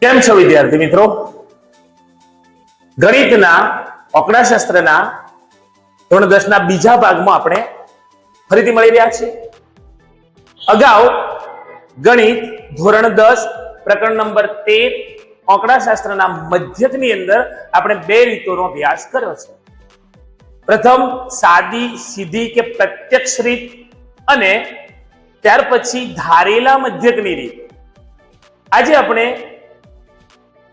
કેમ છો વિદ્યાર્થી મિત્રો? ગણિતના આંકડાશાસ્ત્રના ધોરણ 10 ના બીજા ભાગમાં આપણે ફરીથી મળી રહ્યા છીએ. અગાઉ ગણિત ધોરણ 10 પ્રકરણ નંબર 13 આંકડાશાસ્ત્રના મધ્યકની અંદર આપણે બે રીતોનો અભ્યાસ કર્યો છે. પ્રથમ સાદી સીધી કે પ્રત્યક્ષ રીત અને ત્યાર પછી ધારેલા મધ્યકની રીત. આજે આપણે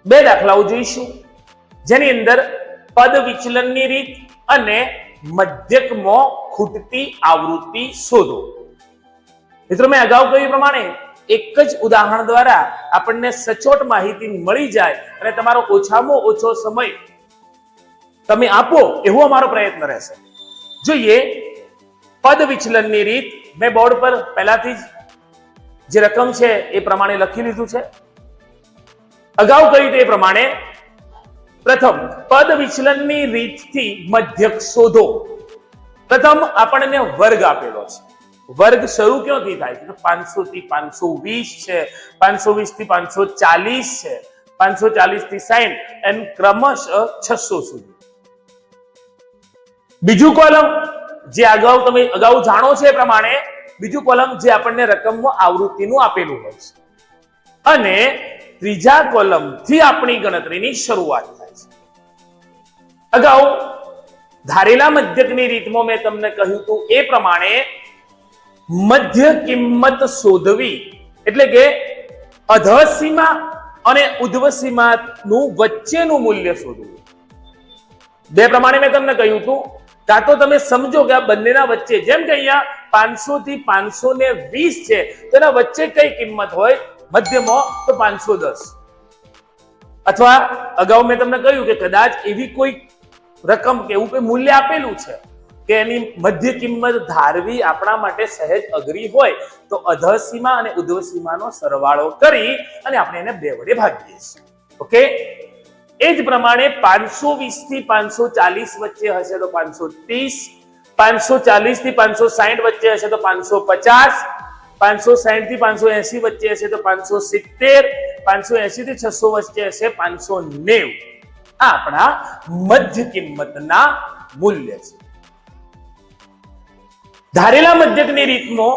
બે દાખલાઓ જોઈશું જેની અંદર પદ વિચલનની રીત અને મધ્યકમાં ખૂટતી આવૃત્તિ શોધો. મિત્રો, મેં અગાઉ કહ્યું પ્રમાણે એક જ ઉદાહરણ દ્વારા આપણને સચોટ માહિતી મળી જાય અને તમારો ઓછામાં ઓછો સમય તમે આપો એવો અમારો પ્રયત્ન રહેશે. જોઈએ પદ વિચલનની રીત. મેં બોર્ડ પર પહેલાથી જ જે રકમ છે એ પ્રમાણે લખી લીધું છે. અગાઉ કહ્યું તે પ્રમાણે પ્રથમ પદ વિચલનની રીતથી મધ્યક શોધો. પ્રથમ આપણને વર્ગ આપેલો છે. વર્ગ શરૂ ક્યાંથી થાય છે? 500 થી 520 છે, 520 થી 540 છે, 540 થી 60 એમ ક્રમશઃ 600 સુધી. બીજું કોલમ જે તમે અગાઉ જાણો છે એ પ્રમાણે બીજું કોલમ જે આપણને રકમમાં આવૃત્તિનું આપેલું હોય છે અને ત્રીજા કોલમ થી આપણી ગણતરીની શરૂઆત થાય છે. અગાઉ ધારેલા મધ્યકની રીતમાં મેં તમને કહ્યું હતું એ પ્રમાણે મધ્ય કિંમત શોધવી એટલે કે અધઃસીમા અને ઉર્ધ્વસીમાનું વચ્ચેનું મૂલ્ય શોધવું. બે પ્રમાણે મેં તમને કહ્યું હતું. કાં તો તમે સમજો કે આ બંનેના વચ્ચે, જેમ કે અહીંયા 500 થી 520 છે તો એના વચ્ચે કઈ કિંમત હોય મધ્યમાં, તો 510. અથવા અગાઉ મેં તમને કહ્યું કે કદાચ એવી કોઈ રકમ કે એવું કોઈ મૂલ્ય આપેલું છે કે એની મધ્ય કિંમત ધારવી આપણા માટે સહેજ અઘરી હોય તો અધઃસીમા અને ઉર્ધ્વસીમાનો સરવાળો કરી અને આપણે એને બે વડે ભાગીએ છીએ. ઓકે, એ જ પ્રમાણે 520 થી 540 વચ્ચે હશે તો 530, 540 થી 560 વચ્ચે હશે તો 550, 560 થી 580 વચ્ચે હશે તો 570, 580 થી 600 વચ્ચે હશે 590. આ આપણા મધ્ય કિંમતના મૂલ્ય છે. ધારેલા મધ્યકની રીતમાં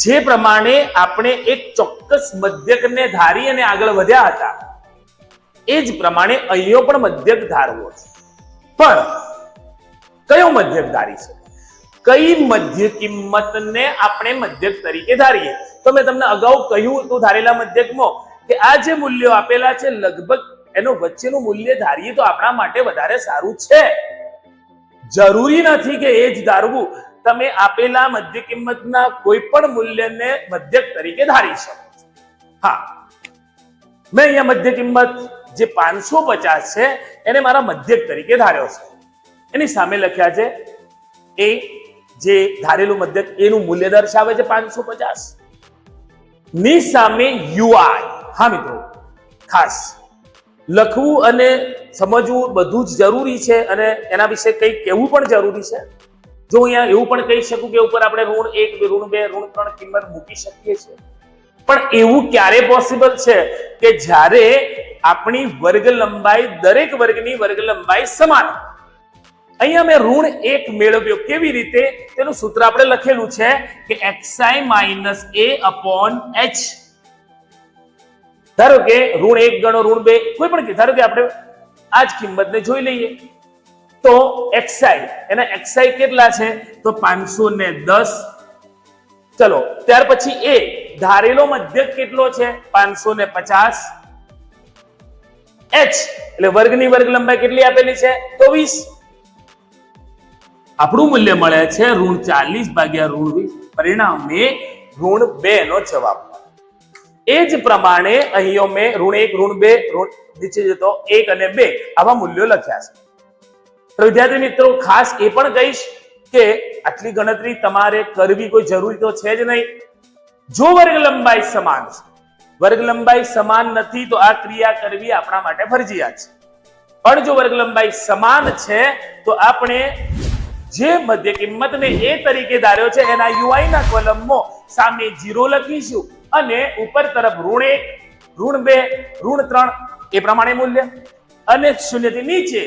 જે પ્રમાણે આપણે એક ચોક્કસ મધ્યકને ધારી અને આગળ વધ્યા હતા એ જ પ્રમાણે અહીંયા પણ મધ્યક ધારવો છે. પણ કયો મધ્યક ધારી શકે? કઈ મધ્ય કિંમતને આપણે મધ્યક તરીકે ધારીએ? તો મેં તમને અગાઉ કહ્યું હતું ધારેલા મધ્યકમાં કે આ જે મૂલ્યો આપેલા છે લગભગ એનું વચ્ચેનું મૂલ્ય ધારીએ તો આપણા માટે વધારે સારું છે. જરૂરી નથી કે એ જ ધારવું. તમે આપેલા મધ્ય કિંમતના કોઈ પણ મૂલ્યને મધ્યક તરીકે ધારી શકો છો. હા, મેં અહીંયા મધ્ય કિંમત જે 550 છે એને મારા મધ્યક તરીકે ધાર્યો છે. એની સામે લખ્યા છે એ જે ધારેલું મધ્યક એનું મૂલ્ય દર્શાવે છે 550 ની સામે UI. હા મિત્રો, ખાસ લખવું અને સમજવું બધું જ જરૂરી છે અને એના વિશે કંઈ કહેવું પણ જરૂરી છે. જો અહીંયા એવું પણ કહી શકું કે ઉપર આપણે ઋણ 1, ઋણ 2, ઋણ 3 કિંમત મૂકી શકીએ છીએ. પણ એવું ક્યારે પોસિબલ છે કે જ્યારે આપણી વર્ગ લંબાઈ દરેક વર્ગની વર્ગ લંબાઈ સમાન. અહીંયા મેં ઋણ 1 મેળવ્યો. કેવી રીતે? તેનું સૂત્ર આપણે લખેલું છે કે xi - a/h. ધારો કે ઋણ 1 ગણો ઋણ 2 કોઈ પણ, ધારો કે આપણે આ જ કિંમતને જોઈ લઈએ તો xi, એના xi કેટલા છે તો 510. ચલો ત્યાર પછી a ધારેલો મધ્યક કેટલો છે 550. h એટલે વર્ગની વર્ગ લંબાઈ કેટલી આપેલી છે તો 20. આપણું મૂલ્ય મળે છે ઋણ 40 ભાગ્યા ઋણ 20. પરિણામે ઋણ 2 નો જવાબ. એ જ પ્રમાણે અહીંયા મેં ઋણ 1, ઋણ 2, ઋણ નીચે જતો 1 અને 2 આવા મૂલ્યો લખ્યા છે. તો વિદ્યાર્થી મિત્રો, ખાસ એ પણ કહીશ કે આટલી ગણતરી તમારે કરવી કોઈ જરૂરી તો છે જ નહીં. જો વર્ગ લંબાઈ સમાન છે, વર્ગ લંબાઈ સમાન નથી તો આ ક્રિયા કરવી આપણા માટે ફરજિયાત છે. પણ જો વર્ગ લંબાઈ સમાન છે તો આપણે જે મધ્ય કિંમતને a તરીકે ધાર્યો છે એના UI ના કોલમમાં સામે 0 લખીશું અને ઉપર તરફ ઋણ 1 ઋણ 2, ઋણ 3 એ પ્રમાણે મૂલ્ય, અને 0 થી નીચે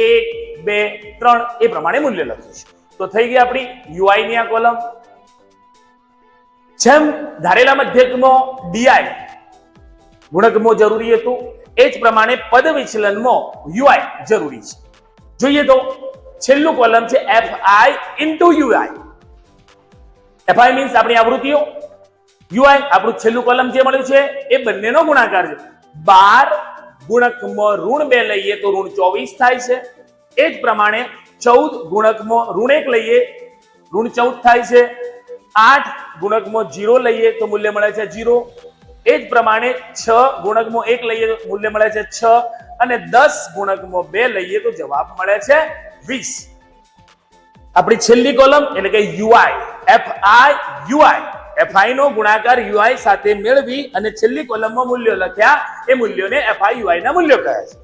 1, 2, 3 એ પ્રમાણે મૂલ્ય લખીશું. તો થઈ ગઈ આપણી યુઆઈ ની આ કોલમ. જેમ ધારેલા મધ્યકમાં ડીઆઈ ગુણકમાં જરૂરી હતું, એ જ પ્રમાણે પદ વિચલનમાં યુઆઈ જરૂરી છે. જોઈએ તો છેલ્લું કોલમ છે FI into UI. FI means આપણી આવૃત્તિઓ, યુઆઈ આપણું છેલ્લું કોલમ જે મળ્યું છે એ બંનેનો ગુણાકાર છે. 12 ગુણકમાં ઋણ 2 લઈએ તો ઋણ 24 થાય છે. એ જ પ્રમાણે 14 ગુણકમાં ઋણ 1 લઈએ ઋણ 14 થાય છે. 8 ગુણકમાં 0 લઈએ તો મૂલ્ય મળે છે 0. એ જ પ્રમાણે 6 ગુણકમાં 1 લઈએ તો મૂલ્ય મળે છે 6, અને 10 ગુણકમાં 2 લઈએ તો જવાબ મળે છે 20. આપણી છેલ્લી કોલમ એટલે કે યુઆઈ, એફઆઈ યુઆઈ, એફઆઈ નો ગુણાકાર યુઆઈ સાથે મેળવી અને છેલ્લી કોલમમાં મૂલ્યો લખ્યા, એ મૂલ્યોને એફઆઈ યુઆઈ ના મૂલ્યો કહે છે.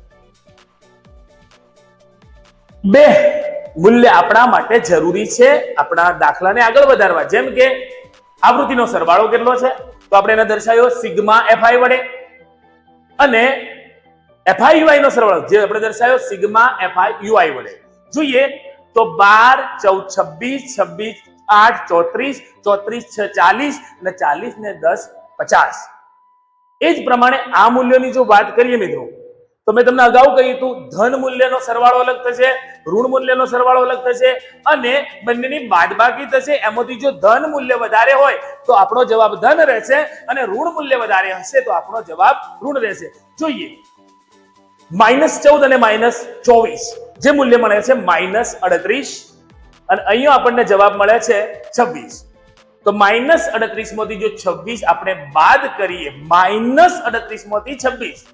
બે મૂલ્ય આપણા માટે જરૂરી છે આપણા દાખલાને આગળ વધારવા. જેમ કે આવૃત્તિનો સરવાળો કેટલો છે તો આપણે એને દર્શાવ્યો સિગ્મા એફઆઈ વડે, અને એફઆઈ યુઆઈ નો સરવાળો જે આપણે દર્શાવ્યો સિગ્મા એફઆઈ યુઆઈ વડે. જોઈએ તો 12, 14, 26, 26, 8, 34, 34, 6, 40 અને 40 ને 10, 50. એ જ પ્રમાણે આ મૂલ્યોની જો વાત કરીએ મિત્રો, તો મેં તમને અગાઉ કહ્યું હતું ધન મૂલ્યનો સરવાળો અલગ થશે, ઋણ મૂલ્યનો સરવાળો અલગ થશે, અને બંનેની બાદબાકી થશે. એમાંથી જો ધન મૂલ્ય વધારે હોય તો આપણો જવાબ ધન રહેશે, અને ઋણ મૂલ્ય વધારે હશે તો આપણો જવાબ ઋણ રહેશે. જોઈએ -14 અને -24 જે મૂલ્ય મળે છે -38, અને અહીંયા આપણને જવાબ મળે છે 26. તો -38 માંથી જો 26 આપણે બાદ કરીએ, -38 માંથી 26,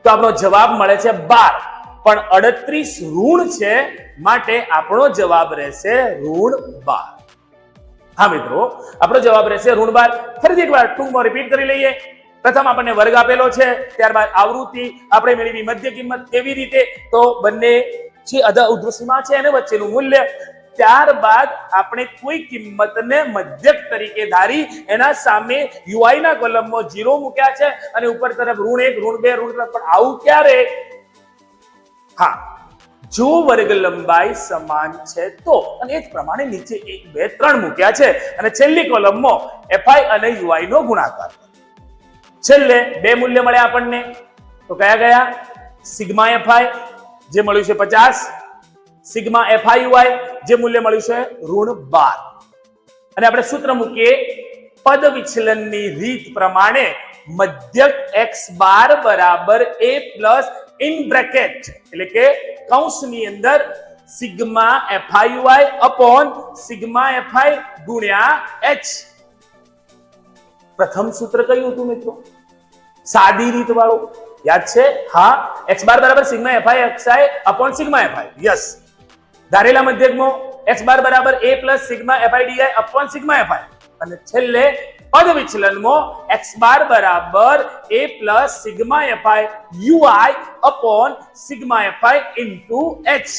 તો આપણો જવાબ મળે છે 12. પણ 38 ઋણ છે, માટે આપણો જવાબ રહેશે ઋણ 12. હા મિત્રો, આપણો જવાબ રહેશે ઋણ 12. ફરીથી એકવાર ટૂંકમાં રિપીટ કરી લઈએ. પ્રથમ આપણને વર્ગ આપેલો છે, ત્યારબાદ આવૃત્તિ આપણે મેળવી, મધ્ય કિંમત કેવી રીતે, તો બંને જે અધઃ ઉર્ધ્વસીમા છે એને વચ્ચેનું મૂલ્ય, ત્યારબાદ આપણે કોઈ કિંમતને મધ્યક તરીકે ધારી એના સામે યુઆઈ ના કોલમમાં 0 મૂક્યા છે, અને ઉપર તરફ ઋણ 1, ઋણ 2, ઋણ 3. પણ આવું ક્યારે? હા, જો વર્ગ લંબાઈ સમાન છે તો. અને એ જ પ્રમાણે નીચે 1, 2, 3 મૂક્યા છે, અને છેલ્લી કોલમમાં એફઆઈ અને યુઆઈ નો ગુણાકાર. છેલ્લે બે મૂલ્ય મળ્યા આપણને, તો કયા કયા? સિગ્મા એફઆઈ જે મળ્યું છે 50, સિગ્મા એફઆઈ યુઆઈ જે મૂલ્ય મળ્યું છે ઋણ 12. અને આપણે સૂત્ર મૂકીએ પદ વિચલનની રીત પ્રમાણે, મધ્યક x બાર બરાબર a પ્લસ ઇન બ્રેકેટ એટલે કે કૌંસની અંદર sigma f i u i upon sigma FI ગુણ્યા h. પ્રથમ સૂત્ર કયું હતું મિત્રો? સાદી રીત વાળું, યાદ છે? હા, x બાર બરાબર sigma f i xi upon sigma f i. Yes. ધારેલા મધ્યકમાં x બાર બરાબર a plus sigma f i d upon sigma f i, અને છેલ્લે પદ વિચલનમાં x બાર બરાબર a plus sigma f i u i upon sigma f i into h,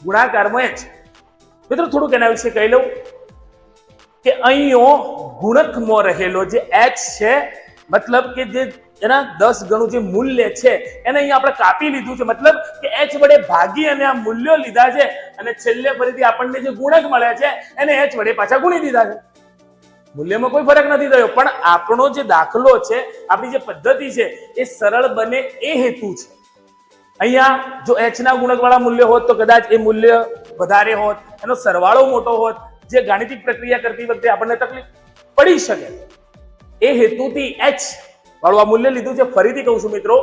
ગુણાકારમાં h. મિત્રો થોડુંક એના વિશે કહી લઉં કે અહીંયા ગુણકમાં રહેલો જે h છે, મતલબ કે જે એના 10 ગણું જે મૂલ્ય છે એને અહીંયા આપણે કાપી લીધું છે. મતલબ કે h વડે ભાગી અને આ મૂલ્યો લીધા છે, અને છેલ્લે ફરીથી આપણને જે ગુણક મળે છે એને h વડે પાછા ગુણી દીધા છે. મૂલ્યમાં કોઈ ફરક નથી થયો, પણ આપણો જે દાખલો છે, આપણી જે પદ્ધતિ છે એ સરળ બને એ હેતુ છે. અહીંયા જો h ના ગુણક વાળા મૂલ્ય હોત તો કદાચ એ મૂલ્ય વધારે હોત, એનો સરવાળો મોટો હોત, જે ગાણિતિક પ્રક્રિયા કરતી વખતે આપણને તકલીફ પડી શકે. એ હેતુથી h વાળું આ મૂલ્ય લીધું છે. ફરીથી કહું છું મિત્રો,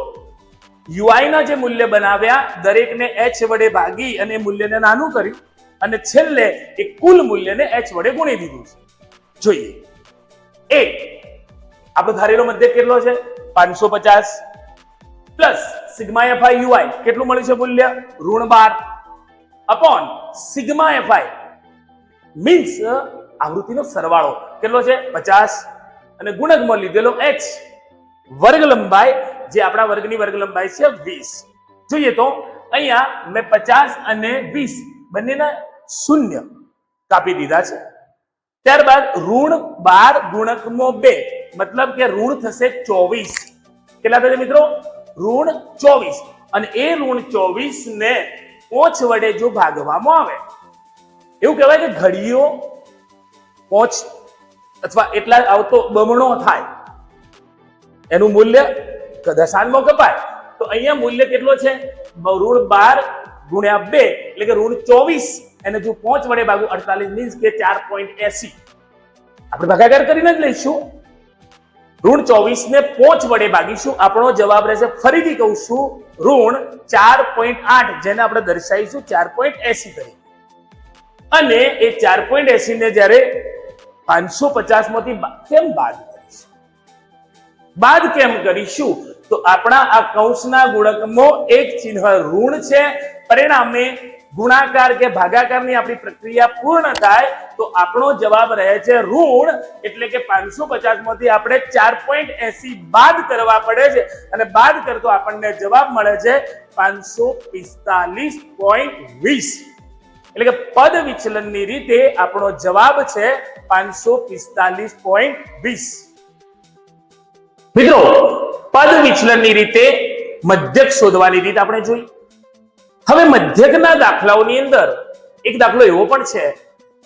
યુઆઈ ના જે મૂલ્ય બનાવ્યા દરેકને h વડે ભાગી અને મૂલ્યને નાનું કર્યું, અને છેલ્લે એ કુલ મૂલ્યને h વડે ગુણી દીધું છે. જોઈએ એ આપણો ધારેલો મધ્યક કેટલો છે? 550 પ્લસ સિગ્મા એફઆઈ યુઆઈ કેટલું મળ્યું છે મૂલ્ય? ઋણ 12 અપોન સિગ્મા એફઆઈ મીન્સ આવૃત્તિનો સરવાળો કેટલો છે? 50, અને ગુણકમાં લીધેલો h. વર્ગ લંબાઈ જે આપણા વર્ગની વર્ગ લંબાઈ છે 20. જોઈએ તો અહીંયા મેં 50 અને 20 બંનેના શૂન્ય કાપી દીધા છે. ત્યારબાદ ઋણ 12 ગુણકમાં 2, મતલબ કે ઋણ થશે 24, કેટલા થશે મિત્રો? ઋણ 24. અને એ ઋણ 24 ને 5 વડે જો ભાગવામાં આવે, એવું કહેવાય કે ઘડીઓ 5 અથવા એટલા આવતો બમણો થાય, એનું મૂલ્ય દશાંશમાં કપાય. તો અહીંયા મૂલ્ય કેટલો છે? ઋણ 12 ગુણ્યા 2 એટલે કે ઋણ 24, એને જો 5 વડે ભાગું 48 મીન્સ કે 4.80. આપણે ભાગાકાર કરીને જ લઈશું. ઋણ 24 ને 5 વડે ભાગીશું, આપણો જવાબ રહેશે, ફરીથી કહું છું, ઋણ 4.8, જેને આપણે દર્શાવીશું 4.80 તરીકે. અને એ 4.80 ને જ્યારે 550 માંથી કેમ બાદ કરીશું? બાદ કેમ કરીશું? તો આપણા આ કૌંસના ગુણકમાં એક ચિહ્ન ઋણ છે, પરિણામે ગુણાકાર કે ભાગાકારની આપણી પ્રક્રિયા પૂર્ણ થાય તો આપણો જવાબ રહે છે ઋણ, એટલે કે 550 માંથી આપણે 4.80 બાદ કરવા પડે છે, અને બાદ કરતો આપણને જવાબ મળે છે 545.20. એટલે કે પદ વિચલનની રીતે આપણો જવાબ છે 545.20. મિત્રો, પદ વિચલનની રીતે મધ્યક શોધવાની રીત આપણે જોઈ. હવે મધ્યકના દાખલાઓની અંદર એક દાખલો એવો પણ છે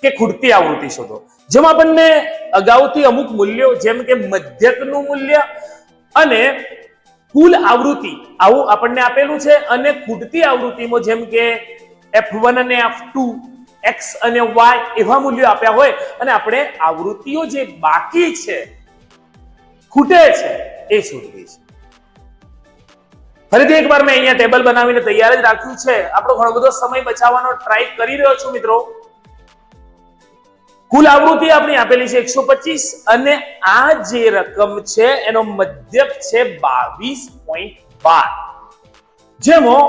કે ખૂટતી આવૃત્તિ શોધો. જેમાં આપણને અગાઉથી અમુક મૂલ્યો, જેમ કે મધ્યકનું મૂલ્ય અને કુલ આવૃત્તિ, આવું આપણને આપેલું છે. અને ખૂટતી આવૃત્તિમાં જેમ કે F1 અને F2, X અને Y એવા મૂલ્યો આપ્યા હોય, અને આપણે આવૃત્તિઓ જે બાકી છે, ખૂટે છે, એ શોધવી છે. ફરીથી એકવાર મેં અહીંયા ટેબલ બનાવીને તૈયાર જ રાખ્યું છે. આપણો ઘણો બધો સમય બચાવવાનો ટ્રાય કરી રહ્યો છું મિત્રો. કુલ આવૃત્તિ આપણી આપેલી છે 125, અને આ જે રકમ છે એનો મધ્યક છે 22.12, જેમાં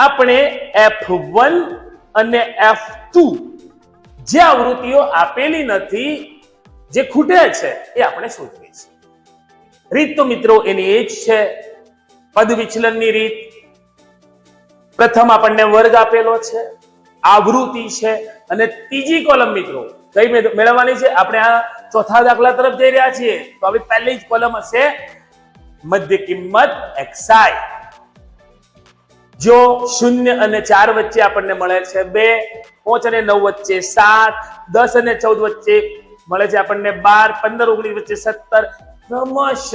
આપણે F1 અને F2 જે આવૃત્તિઓ આપેલી નથી, જે ખૂટે છે, એ આપણે શોધવી છે. રીત તો મિત્રો એની એ જ છે, પદ વિચલનની રીત. પ્રથમ આપણને વર્ગ આપેલો છે, આવૃત્તિ છે, અને ત્રીજી કોલમ મિત્રો કઈ મેળવવાની છે? આપણે આ ચોથા દાખલા તરફ જઈ રહ્યા છીએ, તો હવે પહેલી જ કોલમ હશે મધ્ય કિંમત xi. જો 0 અને 4 વચ્ચે આપણને મળે છે 2, 5 અને 9 વચ્ચે 7, 10 અને 14 વચ્ચે મળે છે આપણને 12, 15 19 વચ્ચે 17, ક્રમશઃ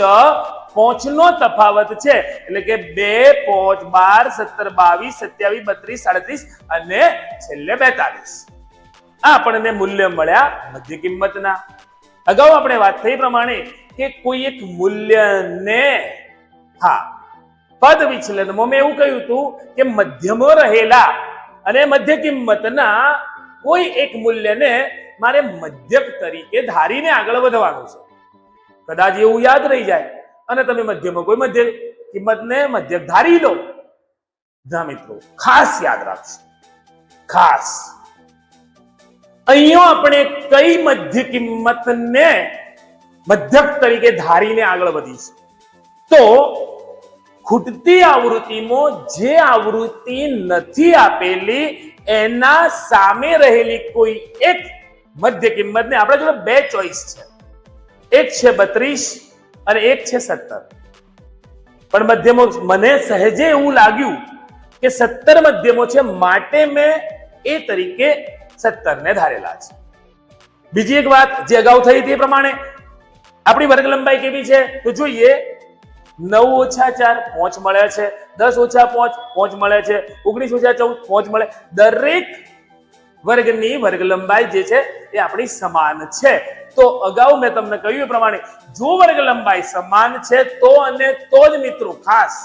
5 નો તફાવત છે, એટલે કે 2, 5, 12, 17, 22, 27, 32, 37 અને છેલ્લે 42. આ આપણને મૂલ્ય મળ્યા મધ્ય કિંમતના. અગાઉ આપણે વાત થઈ પ્રમાણે કે કોઈ એક મૂલ્યને, હા, પદ વિચલનમાં મેં એવું કહ્યું હતું કે મધ્યમાં રહેલા અને મધ્ય કિંમતના કોઈ એક મૂલ્યને મારે મધ્યક તરીકે ધારીને આગળ વધવાનું છે. કદાચ એવું યાદ રહી જાય અને તમે મધ્યમાં કોઈ મધ્ય કિંમતને મધ્યક ધારી લો. ના મિત્રો, ખાસ યાદ રાખજો, ખાસ અહીંયા આપણે કઈ મધ્ય કિંમતને મધ્યક તરીકે ધારીને આગળ વધીશું? તો ખૂટતી આવૃત્તિમાં જે આવૃત્તિ નથી આપેલી એના સામે રહેલી કોઈ એક મધ્ય કિંમતને, આપણા જોડે બે ચોઈસ છે, એક છે 32 અને એક છે 17. પણ મધ્યમાં મને સહેજે એવું લાગ્યું કે 17 મધ્યમાં છે, માટે મેં એ તરીકે 17 ને ધારેલા છે. બીજી એક વાત જે અગાઉ થઈ તે પ્રમાણે આપણી વર્ગ લંબાઈ કેવી છે તો જોઈએ. 9 ઓછા 4 5 મળે છે, 10 ઓછા 5 5 મળે છે, 19 ઓછા 14 5 મળે. દરેક વર્ગની વર્ગ લંબાઈ જે છે એ આપણી સમાન છે. તો અગાઉ મેં તમને કહ્યું એ પ્રમાણે જો વર્ગ લંબાઈ સમાન છે તો અને તો જ મિત્રો ખાસ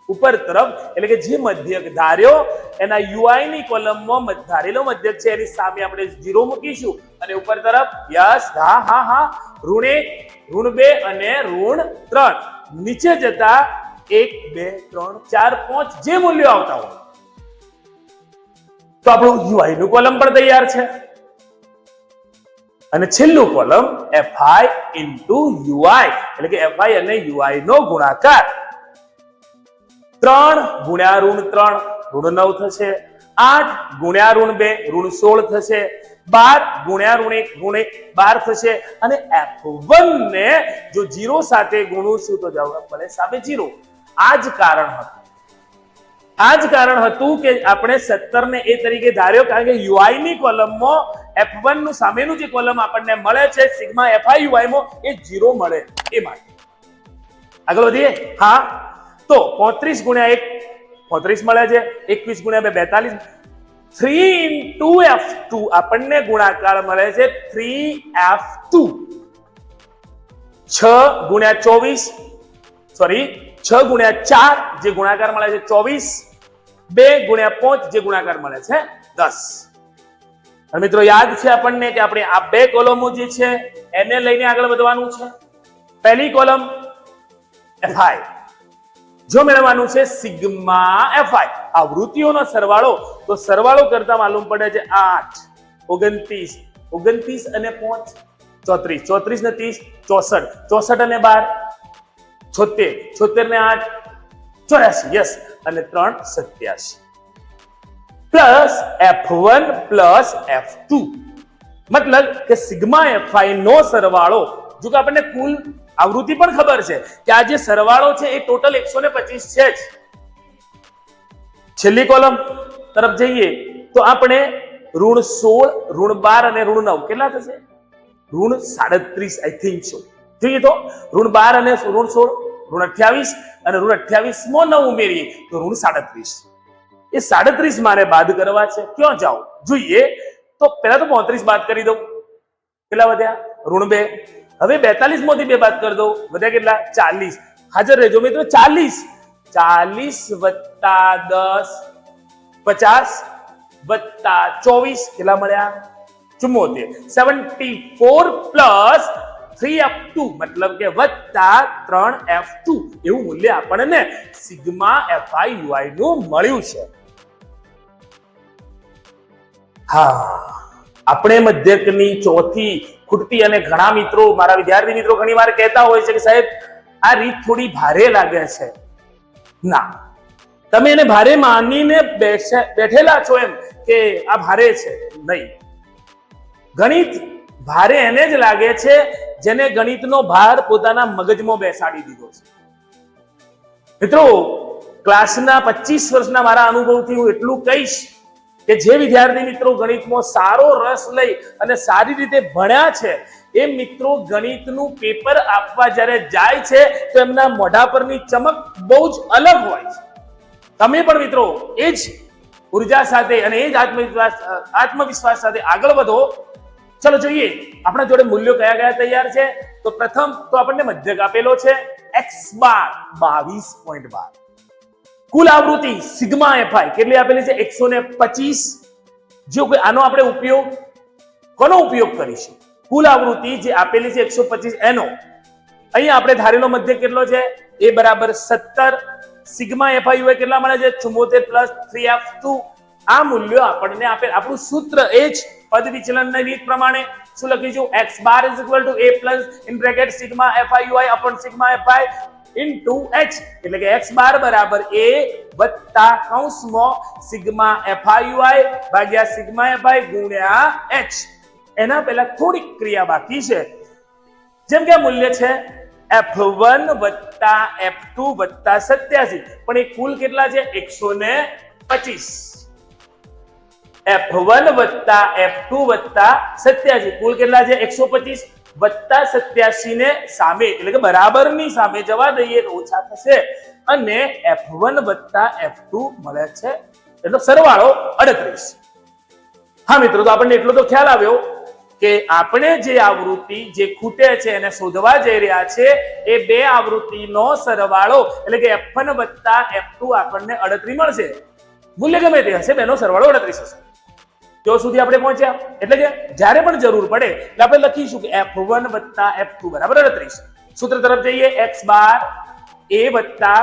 ઉપર તરફ, એટલે કે જે મધ્યક ધાર્યો એના UI ની કોલમમાં ધારેલો મધ્યક છે એની સામે આપણે 0 મૂકીશું, અને ઉપર તરફ યસ, હા હા હા, ઋણ 1, ઋણ 2 અને ઋણ 3. નીચે જતા 1 2 3 4 5 જે મૂલ્યો આવતા હોય તો આપણું UI નું કોલમ પણ તૈયાર છે. અને છેલ્લું કોલમ FI into UI, એટલે કે FI અને UI નો ગુણાકાર. 3 ગુણ્યા ઋણ 3 ઋણ 9 થશે, 8 ગુણ્યા ઋણ 2 ઋણ 16 થશે, 12 ગુણ્યા ઋણ 1 ઋણ 1 12 થશે, અને F1 ને જો 0 સાથે ગુણું છું તો જવાબ મળે સામે 0. આ જ કારણ હતું કે આપણે 17 ને એ તરીકે ધાર્યો, કારણ કે UI ની કોલમમાં F1 નું સામેનું જે કોલમ આપણને મળે છે સિગ્મા FI UI માં એ 0 મળે એ માટે. આગળ વધીએ. હા, તો 35 ગુણ્યા 1 35 મળે છે, 21 ગુણ્યા 2 42, 3 into F2 આપણને ગુણાકાર મળે છે 3F2. 6 ગુણ્યા 24 સોરી 6 ગુણ્યા 4 જે ગુણાકાર મળે છે 24, 2 ગુણ્યા 5 જે ગુણાકાર મળે છે 10. અને મિત્રો યાદ છે આપણને કે આપણે આ બે કોલમો જે છે એને લઈને આગળ વધવાનું છે. પહેલી કોલમ FI, જો મેળવવાનું છે સિગ્મા FI, આવૃત્તિઓનો સરવાળો, તો સરવાળો કરતા માલુમ પડે છે 8 29 29 અને 5 34 34 ને 30 64 64 અને 12 76 76 ને 8 84, યસ, અને 3 87 પ્લસ F1 પ્લસ F2, મતલબ કે સિગ્મા FI નો સરવાળો, જો કે આપણને કુલ આવૃત્તિ પણ ખબર છે કે આ જે સરવાળો છે એ ટોટલ 125 છે જ. છેલ્લી કોલમ તરફ જઈએ તો આપણે ઋણ 16 ઋણ 12 અને ઋણ 9 કેટલા થશે? ઋણ 37 આઈ થિંક સો. જોઈએ તો ઋણ 12 અને ઋણ 16 ઋણ 28 અને ઋણ 28 માં 9 ઉમેરીએ તો ઋણ 37. એ 37 મારે બાદ કરવા છે. ક્યાં જાઓ જોઈએ તો પહેલા તો 35 બાદ કરી દઉં, કેટલા વધ્યા? ઋણ 2. હવે 42 માંથી 2 બાદ કરી દઉં, વધ્યા કેટલા? 40. હાજર રહેજો મિત્રો. 40 વત્તા 10 50 વત્તા 24 કેટલા મળ્યા? 74. 74 પ્લસ 3F2 મતલબ કે વત્તા 3F2 એવું મૂલ્ય આપણને સિગ્મા FI UI નું મળ્યું છે. હા, આપણે મધ્યકની ચોથી ખૂટતી, અને ઘણા મિત્રો, મારા વિદ્યાર્થી મિત્રો ઘણી વાર કહેતા હોય છે કે સાહેબ આ રીત થોડી ભારે લાગે છે. ના, તમે એને ભારે માનીને બેઠેલા છો એમ કે આ ભારે છે, નહીં. ગણિત ભારે એને જ લાગે છે જેને ગણિતનો ભાર પોતાના મગજમાં બેસાડી દીધો છે. મિત્રો, ક્લાસના 25 વર્ષના મારા અનુભવથી હું એટલું કહીશ કે જે વિદ્યાર્થી મિત્રો ગણિતમાં સારો રસ લઈ અને સારી રીતે ભણ્યા છે એ મિત્રો ગણિતનું પેપર આપવા જ્યારે જાય છે તો એમના મોઢા પરની ચમક બહુ જ અલગ હોય છે. તમે પણ મિત્રો એ જ ઉર્જા સાથે અને એ જ આત્મવિશ્વાસ સાથે આગળ વધો. ચલો જોઈએ આપણા જોડે મૂલ્યો કયા કયા તૈયાર છે. તો પ્રથમ તો આપણને મધ્યક આપેલો છે x બાર 22.12. કુલ આવૃત્તિ સિગ્મા FI કેટલી આપેલી છે? 125. જો કોઈ આનો આપણે ઉપયોગ કોનો ઉપયોગ કરીશું? કુલ આવૃત્તિ જે આપેલી છે 125 એનો. અહીંયા આપણે ધારેલો મધ્યક કેટલો છે? a બરાબર 17. સિગ્મા FI UI કેટલા મળે છે? 74 પ્લસ 3F2. આ મૂલ્યો આપણને આપેલ. આપણું સૂત્ર એ જ પદ વિચલનની રીત પ્રમાણે શું લખીશું? x bar is equal to a plus in bracket sigma FI UI upon sigma FI into h, એટલે કે x બાર બરાબર a વત્તા કૌંસમાં સિગ્મા FI UI ભાગ્યા સિગ્મા FI ગુણ્યા h. એના પહેલા થોડીક ક્રિયા બાકી છે. જેમ કે મૂલ્ય છે F1 વત્તા F2 વત્તા 87, પણ એ કુલ કેટલા છે? 125. F1 વત્તા F2 વત્તા 87 કુલ કેટલા છે? 125 વત્તા 87 ને સામે એટલે કે બરાબરની સામે જવા દઈએ તો ઓછા થશે, અને F1 વત્તા F2 મળે છે એટલો સરવાળો 38. હા મિત્રો, તો આપણને એટલો તો ખ્યાલ આવ્યો કે આપણે જે આવૃત્તિ જે ખૂટે છે એને શોધવા જઈ રહ્યા છે એ બે આવૃત્તિનો સરવાળો એટલે કે F1 વત્તા F2 આપણને 38 મળશે. મૂલ્ય ગમે તે હશે, બેનો સરવાળો 38 હશે. તો સુધી આપણે પહોંચ્યા. એટલે કે જ્યારે પણ જરૂર પડે એટલે આપણે લખીશું કે F1 વત્તા F2 બરાબર 38. સૂત્ર તરફ જઈએ. x બાર a વત્તા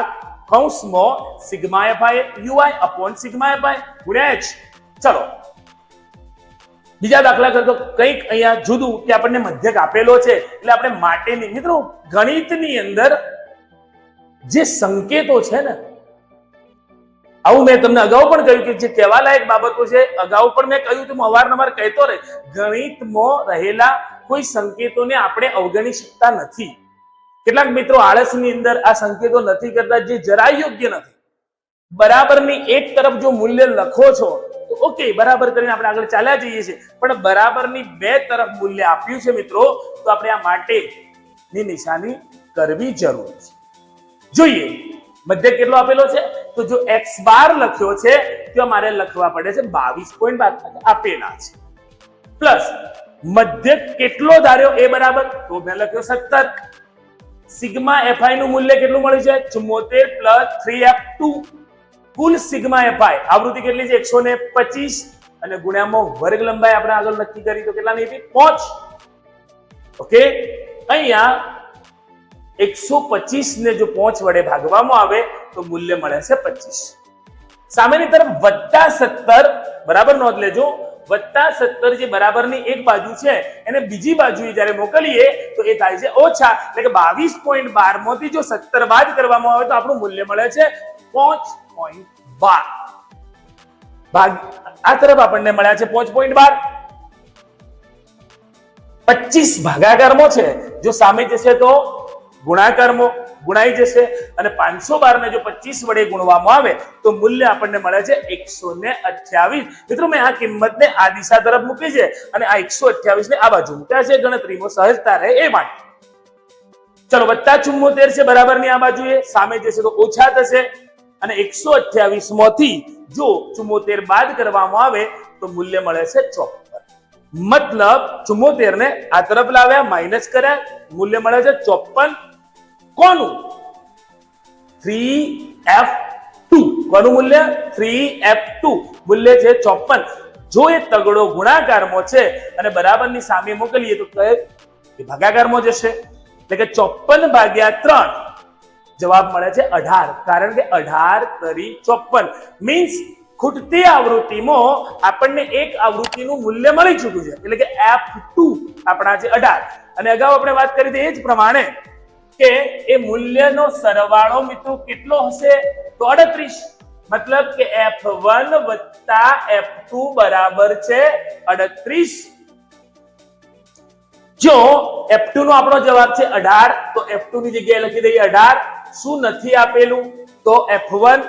કૌંસમાં sigma FI UI upon sigma FI ગુણ્યા h. ચલો બીજા દાખલા કરતો કંઈક અહીંયા જુદું કે આપણને મધ્યક આપેલો છે એટલે આપણે માટેની. મિત્રો ગણિતની અંદર જે સંકેતો છે ને, આવું મેં તમને અગાઉ પણ કહ્યું કે જે કહેવા લાયક બાબતો છે, અગાઉ પણ મેં કહ્યું તું, અવારનવાર કહેતો રહે, ગણિતમાં રહેલા કોઈ સંકેતોને આપણે અવગણી શકતા નથી. કેટલાક મિત્રો આળસની અંદર આ સંકેતો નથી કરતા, જે જરાય યોગ્ય નથી. બરાબરની એક તરફ જો મૂલ્ય લખો છો તો ઓકે, બરાબર કરીને આપણે આગળ ચાલ્યા જઈએ છીએ, પણ બરાબરની બે તરફ મૂલ્ય આપ્યું છે મિત્રો, તો આપણે આ માટે ની નિશાની કરવી જરૂરી છે. જોઈએ મધ્યક કેટલો આપેલો છે, તો જો x બાર લખ્યો છે તો મારે લખવા પડે છે 22.12 આપેલા છે, પ્લસ મધ્યક કેટલો ધાર્યો એ બરાબર, તો મેં લખ્યો 17. સિગ્મા fi નું મૂલ્ય કેટલું મળ્યું છે, 74 પ્લસ 3f2. કુલ સિગ્મા fi આવૃત્તિ કેટલી છે, 125, અને ગુણ્યામાં વર્ગ લંબાઈ આપણે આગળ નક્કી કરી તો કેટલાની હતી, 5. ઓકે, અહીંયા 125 ને જો 5 વડે ભાગવામાં આવે તો મૂલ્ય મળે છે 25. સામેની તરફ +17, બરાબર નોંધ લેજો, +17 જે બરાબરની એક બાજુ છે એને બીજી બાજુએ જ્યારે મોકલીએ તો એ થાય છે ઓછા, એટલે કે 22.12 માંથી જો 17 બાદ કરવામાં આવે તો આપણું મૂલ્ય મળે છે 5.12. ભાગ આ તરફ આપણને મળ્યા છે 5.12. 25 ભાગાકારમાં છે, જો સામે જશે તો ગુણાકારમાં ગુણાઈ જશે, અને 512 ને જો 25 વડે ગુણવામાં આવે તો મૂલ્ય આપણને મળે છે 128. મિત્રો મેં આ કિંમતને આ દિશા તરફ મૂકી છે અને આ 128 ને આ બાજુ મૂક્યા છે, ગણતરીમાં સહજતા રહે એ માટે. ચલો +74 છે બરાબરની આ બાજુએ, સામે જશે તો ઓછા થશે, અને 128 માંથી જો 74 બાદ કરવામાં આવે તો મૂલ્ય મળે છે 54. મતલબ 74 ને આ તરફ લાવ્યા, માઇનસ કર્યા, મૂલ્ય મળે છે 54. કોનું, 3f2. કોનું મૂલ્ય, 3f2 મૂલ્ય છે 54. જો એ તગડો ગુણાકારમાં છે અને બરાબરની સામે મોકલીએ તો ભાગાકારમાં જશે, એટલે કે 54 ભાગ્યા 3 જવાબ મળે છે 18, કારણ કે 18 તરી 54 મીન્સ ખૂટતી આવૃત્તિમાં આપણને એક આવૃત્તિનું મૂલ્ય મળી ચૂક્યું છે, એટલે કે f2 આપણા છે 18. અને અગાઉ આપણે વાત કરી હતી એ જ પ્રમાણે કે એ મૂલ્યનો સરવાળો મિત્રો કેટલો હશે, તો 38. મતલબ કે f1 વત્તા f2 બરાબર છે 38. જો f2 નો આપણો જવાબ છે 18, તો f2 ની જગ્યાએ લખી દઈએ 18. શું નથી આપેલું, તો f1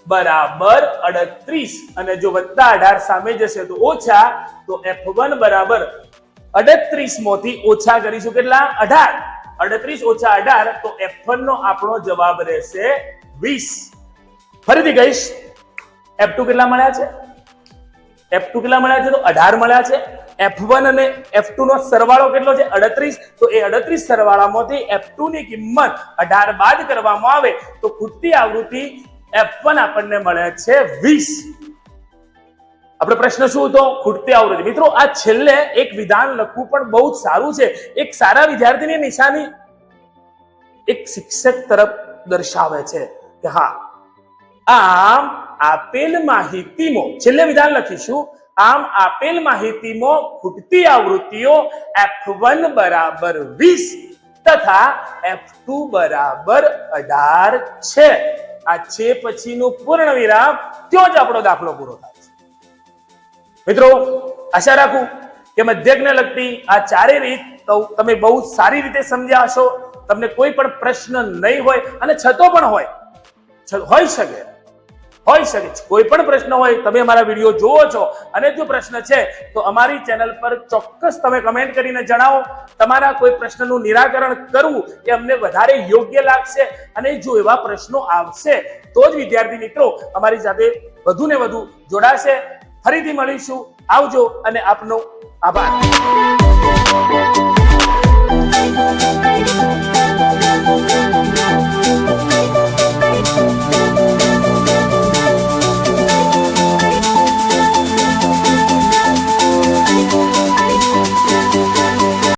બરાબર 38, અને જો વત્તા 18 સામે જશે તો ઓછા, તો f1 બરાબર 38 માંથી ઓછા કરીશું કેટલા, 18. 38 ઓછા 18 તો f1 નો આપણો જવાબ રહેશે 20. ફરીથી કહીશ, f2 કેટલા મળ્યા છે, f2 કેટલા મળ્યા છે, તો 18 મળ્યા છે. f1 અને f2 નો સરવાળો કેટલો છે, 38. તો એ 38 સરવાળામાંથી f2 ની કિંમત 18 બાદ કરવામાં આવે તો ખૂટતી આવૃત્તિ f1 આપણને મળે છે 20. આપણો પ્રશ્ન શું હતો, ખૂટતી આવૃત્તિ. મિત્રો આ છેલ્લે એક વિધાન લખવું પણ બહુ જ સારું છે. એક સારા વિદ્યાર્થીની નિશાની એક શિક્ષક તરફ દર્શાવે છે કે હા, આમ આપેલ માહિતીમાં, છેલ્લે વિધાન લખીશું, આમ આપેલ માહિતીમાં ખૂટતી આવૃત્તિઓ f1 બરાબર 20 તથા f2 બરાબર 18 છે. આ છે પછીનું પૂર્ણ વિરામ, ત્યાં જ આપણો દાખલો પૂરો થાય છે. મિત્રો આશા રાખું કે મધ્યકને લગતી આ ચારે રીત તમે બહુ સારી રીતે સમજ્યા હશો. તમને કોઈ પણ પ્રશ્ન નહીં હોય, અને છતો પણ હોઈ શકે કોઈ પણ પ્રશ્ન હોય, તમે અમારા વિડીયો જોવો છો અને જો પ્રશ્ન છે તો અમારી ચેનલ પર ચોક્કસ તમે કમેન્ટ કરીને જણાવો. તમારા કોઈ પ્રશ્નનું નિરાકરણ કરવું એ અમને વધારે યોગ્ય લાગશે, અને જો એવા પ્રશ્નો આવશે તો જ વિદ્યાર્થી મિત્રો અમારી સાથે વધુ ને વધુ જોડાશે. ફરીથી મળીશું, આવજો અને આપનો આભાર.